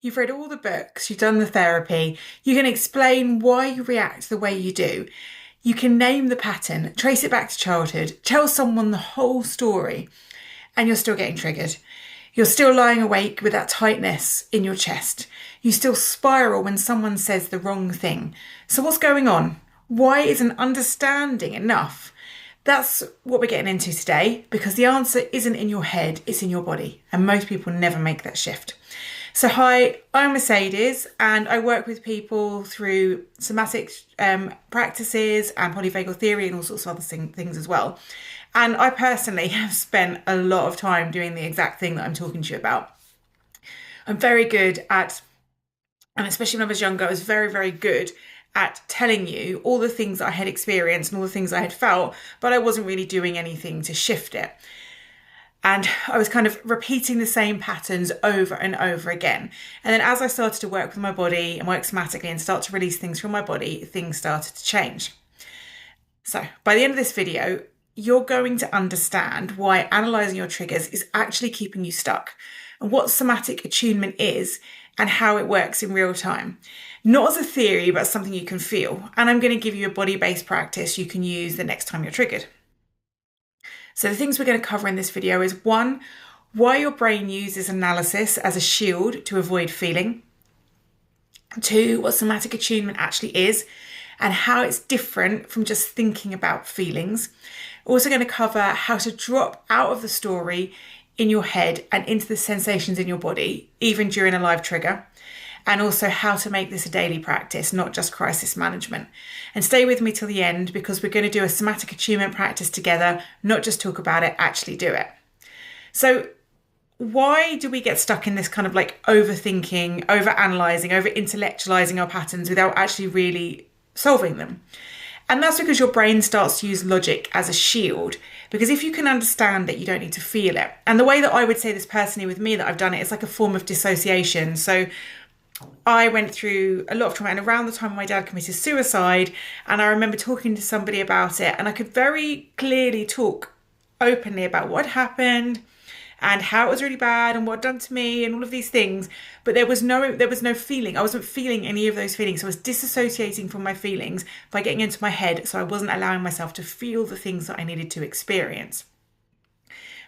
You've read all the books, you've done the therapy, you can explain why you react the way you do. You can name the pattern, trace it back to childhood, tell someone the whole story, and you're still getting triggered. You're still lying awake with that tightness in your chest. You still spiral when someone says the wrong thing. So what's going on? Why isn't understanding enough? That's what we're getting into today, because the answer isn't in your head, it's in your body. And most people never make that shift. So hi, I'm Mercedes, and I work with people through somatic practices and polyvagal theory and all sorts of other things as well. And I personally have spent a lot of time doing the exact thing that I'm talking to you about. I'm very good at, and especially when I was younger, I was very, very good at telling you all the things that I had experienced and all the things I had felt, but I wasn't really doing anything to shift it. And I was kind of repeating the same patterns over and over again. And then as I started to work with my body and work somatically and start to release things from my body, things started to change. So by the end of this video, you're going to understand why analysing your triggers is actually keeping you stuck, and what somatic attunement is and how it works in real time. Not as a theory, but something you can feel. And I'm going to give you a body-based practice you can use the next time you're triggered. So the things we're going to cover in this video is 1, why your brain uses analysis as a shield to avoid feeling. 2, what somatic attunement actually is and how it's different from just thinking about feelings. We're also going to cover how to drop out of the story in your head and into the sensations in your body, even during a live trigger. And also how to make this a daily practice, not just crisis management. And stay with me till the end, because we're going to do a somatic attunement practice together, not just talk about it, actually do it. So why do we get stuck in this kind of like overthinking, over-analysing, over-intellectualising our patterns without actually really solving them? And that's because your brain starts to use logic as a shield. Because if you can understand it, you don't need to feel it. And the way that I would say this personally with me that I've done it, it's like a form of dissociation. So I went through a lot of trauma, and around the time my dad committed suicide, and I remember talking to somebody about it, and I could very clearly talk openly about what happened and how it was really bad and what it done to me and all of these things, but there was no feeling. I wasn't feeling any of those feelings. So I was disassociating from my feelings by getting into my head, so I wasn't allowing myself to feel the things that I needed to experience.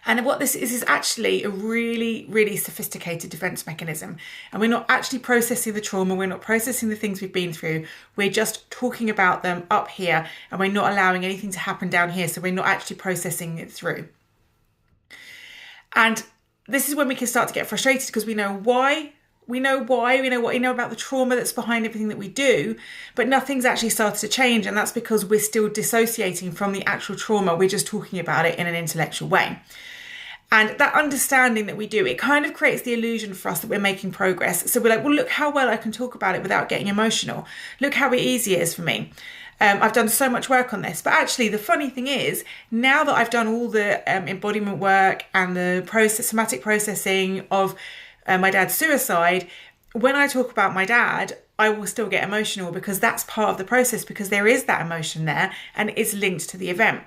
And what this is actually a really, really sophisticated defense mechanism. And we're not actually processing the trauma. We're not processing the things we've been through. We're just talking about them up here, and we're not allowing anything to happen down here. So we're not actually processing it through. And this is when we can start to get frustrated, because we know why. We know about the trauma that's behind everything that we do, but nothing's actually started to change. And that's because we're still dissociating from the actual trauma. We're just talking about it in an intellectual way. And that understanding that we do, it kind of creates the illusion for us that we're making progress. So we're like, well, look how well I can talk about it without getting emotional. Look how easy it is for me. I've done so much work on this. But actually, the funny thing is, now that I've done all the embodiment work and the somatic processing of my dad's suicide, when I talk about my dad, I will still get emotional, because that's part of the process, because there is that emotion there and it's linked to the event.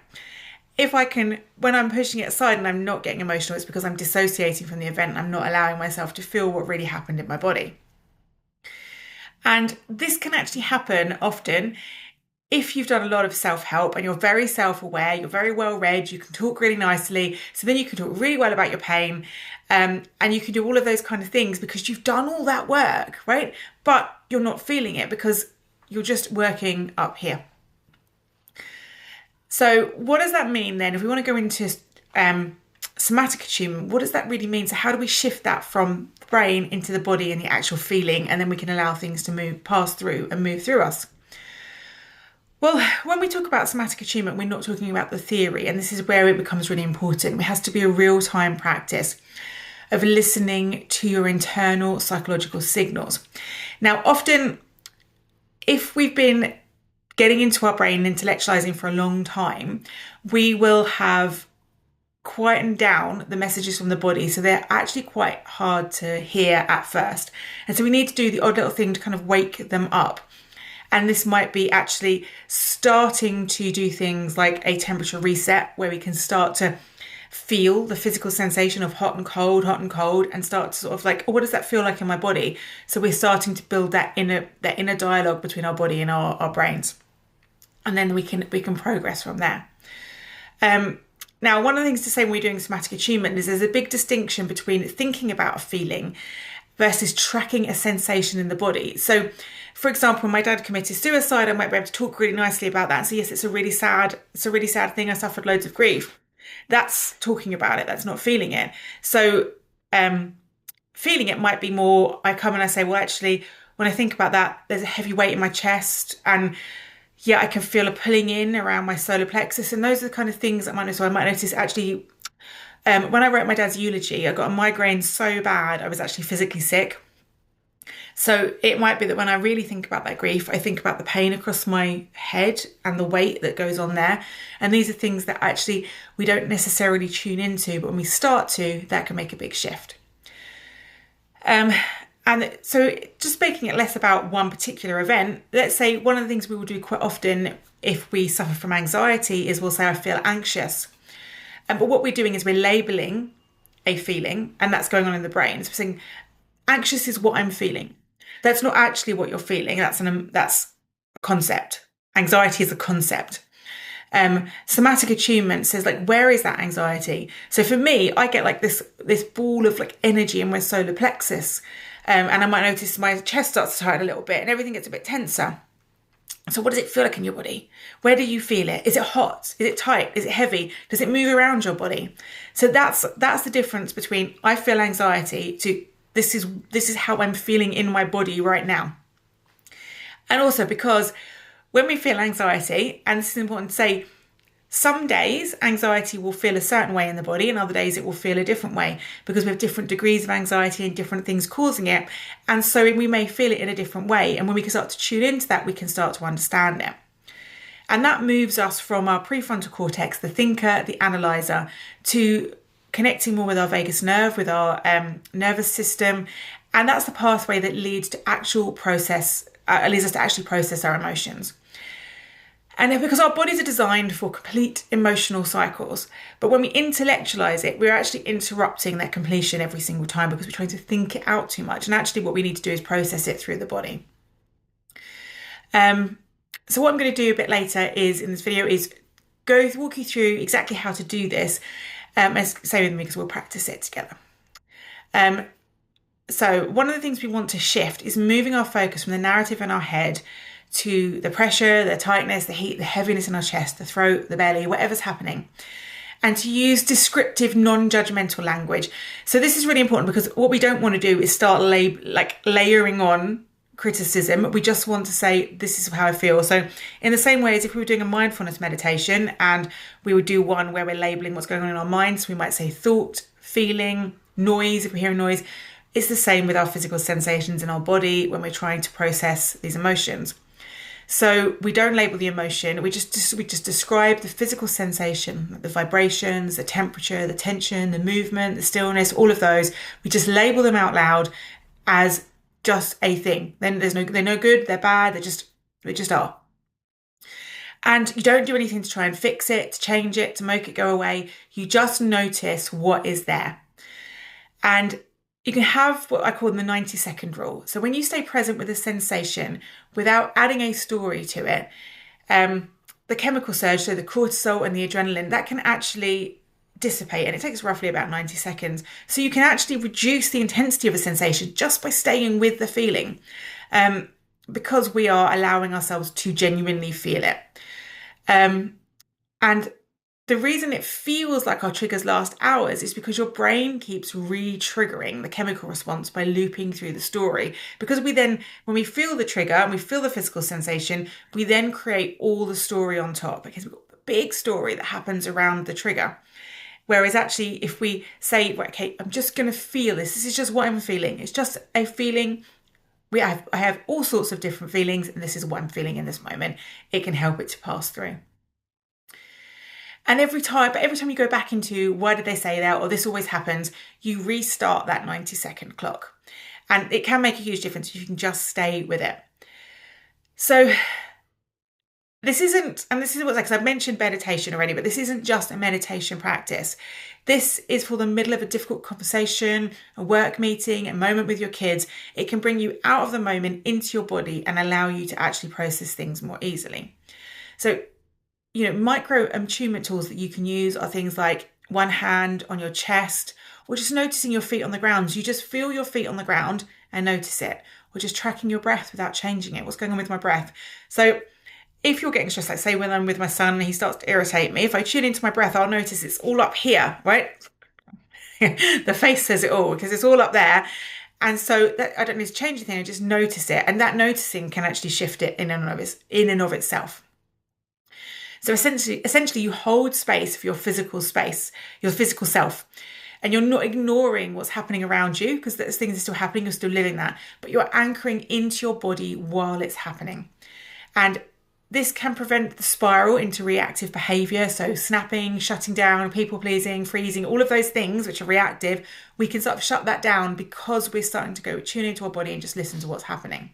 If I can, when I'm pushing it aside and I'm not getting emotional, it's because I'm dissociating from the event and I'm not allowing myself to feel what really happened in my body. And this can actually happen often if you've done a lot of self-help and you're very self-aware, you're very well read, you can talk really nicely, so then you can talk really well about your pain, and you can do all of those kind of things because you've done all that work, right? But you're not feeling it because you're just working up here. So what does that mean then? If we want to go into somatic attunement, what does that really mean? So how do we shift that from the brain into the body and the actual feeling, and then we can allow things to pass through and move through us? Well, when we talk about somatic attunement, we're not talking about the theory, and this is where it becomes really important. It has to be a real-time practice of listening to your internal psychological signals. Now, often, if we've been getting into our brain and intellectualizing for a long time, we will have quietened down the messages from the body, so they're actually quite hard to hear at first. And so we need to do the odd little thing to kind of wake them up. And this might be actually starting to do things like a temperature reset, where we can start to feel the physical sensation of hot and cold, and start to sort of like, oh, what does that feel like in my body? So we're starting to build that inner dialogue between our body and our brains. And then we can progress from there. Now, one of the things to say when we're doing somatic attunement is there's a big distinction between thinking about a feeling versus tracking a sensation in the body. So, for example, when my dad committed suicide, I might be able to talk really nicely about that and say, yes, it's a really sad thing. I suffered loads of grief. That's talking about it. That's not feeling it. So, feeling it might be more, I come and I say, well, actually, when I think about that, there's a heavy weight in my chest, and yeah, I can feel a pulling in around my solar plexus. And those are the kind of things that I might notice actually, when I wrote my dad's eulogy, I got a migraine so bad, I was actually physically sick. So it might be that when I really think about that grief, I think about the pain across my head and the weight that goes on there. And these are things that actually we don't necessarily tune into, but when we start to, that can make a big shift. And so just making it less about one particular event, let's say one of the things we will do quite often if we suffer from anxiety is we'll say, I feel anxious. But what we're doing is we're labeling a feeling, and that's going on in the brain. So we're saying, anxious is what I'm feeling. That's not actually what you're feeling. That's a concept. Anxiety is a concept. Somatic attunement says, like, where is that anxiety? So for me, I get like this ball of like energy in my solar plexus. And I might notice my chest starts to tighten a little bit and everything gets a bit tenser. So what does it feel like in your body? Where do you feel it? Is it hot? Is it tight? Is it heavy? Does it move around your body? So that's the difference between I feel anxiety to this is how I'm feeling in my body right now. And also because when we feel anxiety, and this is important to say, some days anxiety will feel a certain way in the body and other days it will feel a different way because we have different degrees of anxiety and different things causing it. And so we may feel it in a different way. And when we can start to tune into that, we can start to understand it. And that moves us from our prefrontal cortex, the thinker, the analyzer, to connecting more with our vagus nerve, with our nervous system. And that's the pathway that leads to leads us to actually process our emotions. And because our bodies are designed for complete emotional cycles, but when we intellectualize it, we're actually interrupting their completion every single time because we're trying to think it out too much. And actually what we need to do is process it through the body. So what I'm going to do a bit later is in this video is walk you through exactly how to do this. And stay with me because we'll practice it together. So one of the things we want to shift is moving our focus from the narrative in our head to the pressure, the tightness, the heat, the heaviness in our chest, the throat, the belly, whatever's happening. And to use descriptive, non-judgmental language. So this is really important because what we don't want to do is start layering on criticism. We just want to say, this is how I feel. So in the same way as if we were doing a mindfulness meditation and we would do one where we're labeling what's going on in our minds, we might say thought, feeling, noise, if we're hearing noise. It's the same with our physical sensations in our body when we're trying to process these emotions. So we don't label the emotion, we just describe the physical sensation, the vibrations, the temperature, the tension, the movement, the stillness, all of those. We just label them out loud as just a thing. Then they're no good, they're bad, they just are. And you don't do anything to try and fix it, to change it, to make it go away. You just notice what is there. And you can have what I call the 90-second rule. So when you stay present with a sensation without adding a story to it, the chemical surge, so the cortisol and the adrenaline, that can actually dissipate, and it takes roughly about 90 seconds. So you can actually reduce the intensity of a sensation just by staying with the feeling, because we are allowing ourselves to genuinely feel it. And the reason it feels like our triggers last hours is because your brain keeps re-triggering the chemical response by looping through the story. Because when we feel the trigger and we feel the physical sensation, we then create all the story on top because we've got the big story that happens around the trigger. Whereas actually, if we say, right, okay, I'm just going to feel this. This is just what I'm feeling. It's just a feeling. I have all sorts of different feelings, and this is what I'm feeling in this moment. It can help it to pass through. And every time you go back into why did they say that, or this always happens, you restart that 90-second clock. And it can make a huge difference if you can just stay with it. So this isn't, and this is what's like, because I've mentioned meditation already, but this isn't just a meditation practice. This is for the middle of a difficult conversation, a work meeting, a moment with your kids. It can bring you out of the moment into your body and allow you to actually process things more easily. So, micro attunement tools that you can use are things like one hand on your chest, or just noticing your feet on the ground. So you just feel your feet on the ground and notice it, or just tracking your breath without changing it. What's going on with my breath? So if you're getting stressed, like say when I'm with my son and he starts to irritate me, if I tune into my breath, I'll notice it's all up here, right? The face says it all because it's all up there. And so that, I don't need to change anything, I just notice it. And that noticing can actually shift it in and of itself. So essentially you hold space for your physical space, your physical self. And you're not ignoring what's happening around you because those things are still happening, you're still living that. But you're anchoring into your body while it's happening. And this can prevent the spiral into reactive behaviour. So snapping, shutting down, people pleasing, freezing, all of those things which are reactive, we can sort of shut that down because we're starting to go tune into our body and just listen to what's happening.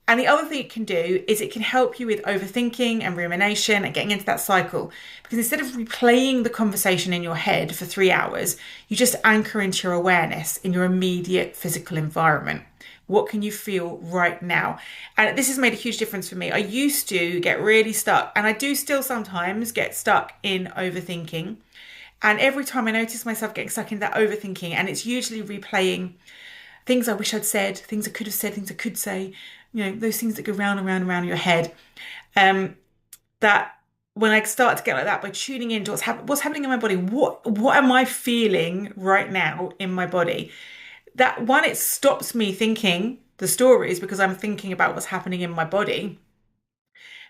And the other thing it can do is it can help you with overthinking and rumination and getting into that cycle. Because instead of replaying the conversation in your head for 3 hours, you just anchor into your awareness in your immediate physical environment. What can you feel right now? And this has made a huge difference for me. I used to get really stuck, and I do still sometimes get stuck in overthinking. And every time I notice myself getting stuck in that overthinking, and it's usually replaying things I wish I'd said, things I could have said, things I could say, those things that go round and round and round in your head. That when I start to get like that, by tuning into what's happening in my body, what am I feeling right now in my body? That one, it stops me thinking the stories because I'm thinking about what's happening in my body.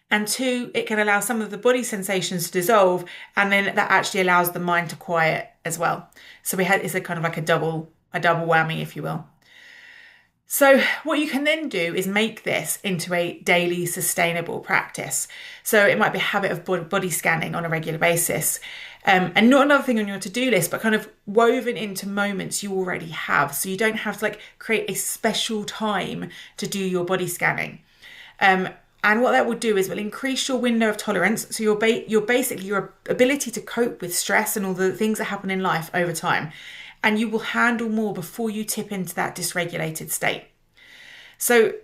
And two, it can allow some of the body sensations to dissolve, and then that actually allows the mind to quiet as well. So it's a kind of like a double whammy, if you will. So what you can then do is make this into a daily sustainable practice. So it might be a habit of body scanning on a regular basis. And not another thing on your to-do list, but kind of woven into moments you already have. So you don't have to create a special time to do your body scanning. And what that will do is will increase your window of tolerance. So your ability to cope with stress and all the things that happen in life over time. And you will handle more before you tip into that dysregulated state. So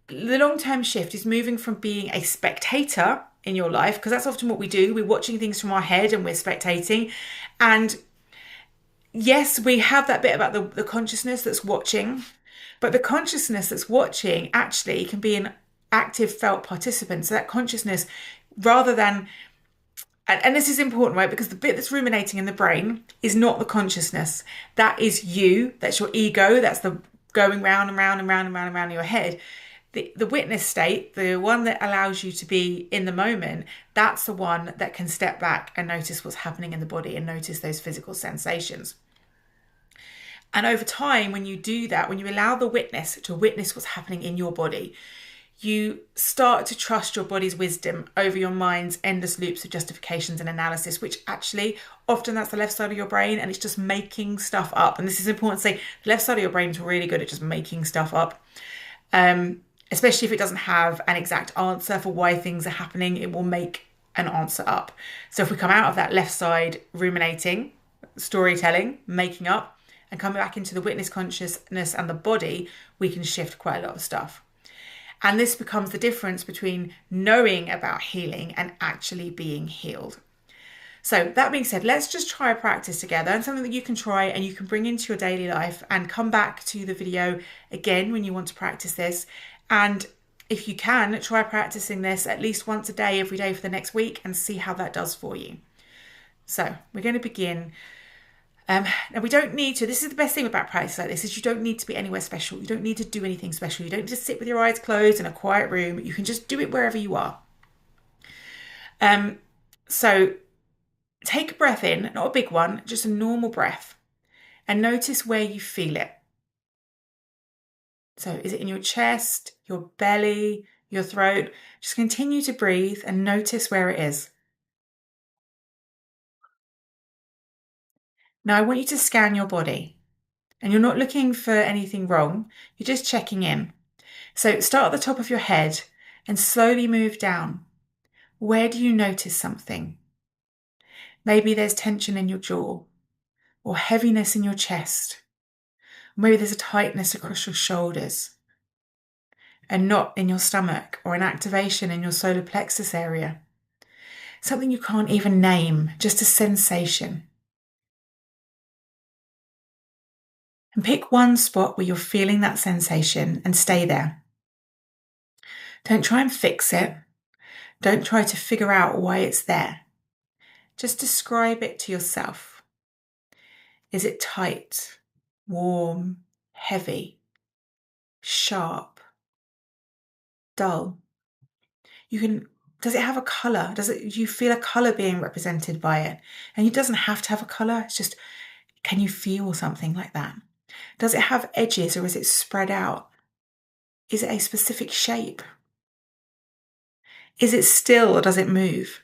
the long-term shift is moving from being a spectator in your life, because that's often what we do. We're watching things from our head and we're spectating. And yes, we have that bit about the consciousness that's watching, but the consciousness that's watching actually can be an active felt participant. So that consciousness, rather than, and this is important, right? Because the bit that's ruminating in the brain is not the consciousness. That is you. That's your ego. That's the going round and round and round and round and round in your head. The witness state, the one that allows you to be in the moment, that's the one that can step back and notice what's happening in the body and notice those physical sensations. And over time, when you do that, when you allow the witness to witness what's happening in your body, you start to trust your body's wisdom over your mind's endless loops of justifications and analysis, which actually often that's the left side of your brain, and it's just making stuff up. And this is important to say, the left side of your brain is really good at just making stuff up. Especially if it doesn't have an exact answer for why things are happening, it will make an answer up. So if we come out of that left side ruminating, storytelling, making up, and come back into the witness consciousness and the body, we can shift quite a lot of stuff. And this becomes the difference between knowing about healing and actually being healed. So that being said, let's just try a practice together, and something that you can try and you can bring into your daily life, and come back to the video again when you want to practice this. And if you can, try practicing this at least once a day, every day for the next week, and see how that does for you. So we're going to begin. Now we don't need to, this is the best thing about practice like this, is you don't need to be anywhere special. You don't need to do anything special. You don't just sit with your eyes closed in a quiet room. You can just do it wherever you are. So take a breath in, not a big one, just a normal breath, and notice where you feel it. So is it in your chest, your belly, your throat? Just continue to breathe and notice where it is. Now I want you to scan your body, and you're not looking for anything wrong. You're just checking in. So start at the top of your head and slowly move down. Where do you notice something? Maybe there's tension in your jaw, or heaviness in your chest. Maybe there's a tightness across your shoulders, a knot in your stomach, or an activation in your solar plexus area. Something you can't even name, just a sensation. And pick one spot where you're feeling that sensation and stay there. Don't try and fix it. Don't try to figure out why it's there. Just describe it to yourself. Is it tight, warm, heavy, sharp, dull? Does it have a colour? Do you feel a colour being represented by it? And it doesn't have to have a colour, it's just, can you feel something like that? Does it have edges or is it spread out? Is it a specific shape? Is it still or does it move?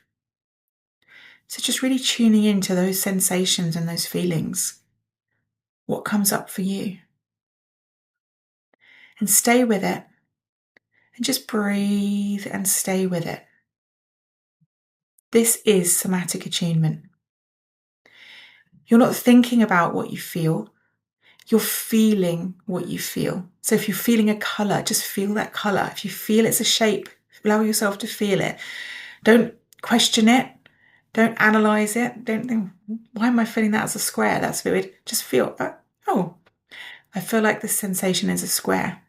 So just really tuning into those sensations and those feelings. What comes up for you? And stay with it. And just breathe and stay with it. This is somatic attunement. You're not thinking about what you feel. You're feeling what you feel. So if you're feeling a colour, just feel that colour. If you feel it's a shape, allow yourself to feel it. Don't question it. Don't analyse it. Don't think, why am I feeling that as a square? That's a bit weird. Just feel, oh, I feel like this sensation is a square.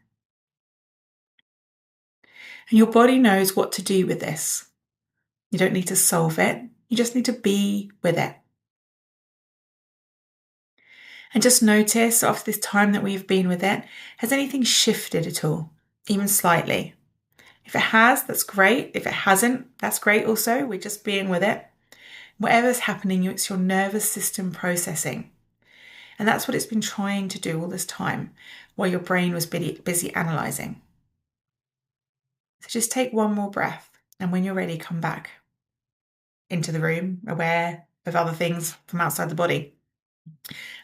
And your body knows what to do with this. You don't need to solve it. You just need to be with it. And just notice after this time that we've been with it, has anything shifted at all, even slightly? If it has, that's great. If it hasn't, that's great also. We're just being with it. Whatever's happening, it's your nervous system processing. And that's what it's been trying to do all this time while your brain was busy analysing. So just take one more breath. And when you're ready, come back into the room, aware of other things from outside the body.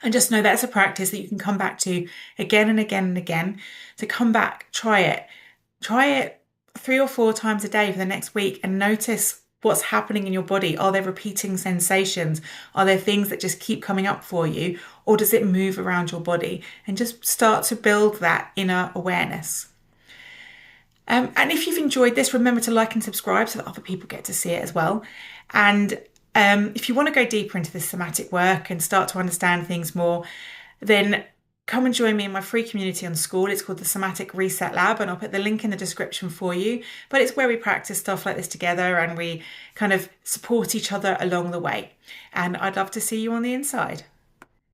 And just know that's a practice that you can come back to again and again and again. So come back, try it. Try it 3 or 4 times a day for the next week and notice what's happening in your body. Are there repeating sensations? Are there things that just keep coming up for you? Or does it move around your body? And just start to build that inner awareness. And if you've enjoyed this, remember to like and subscribe so that other people get to see it as well. And if you want to go deeper into this somatic work and start to understand things more, then come and join me in my free community on School. It's called the Somatic Reset Lab, and I'll put the link in the description for you. But it's where we practice stuff like this together and we kind of support each other along the way. And I'd love to see you on the inside.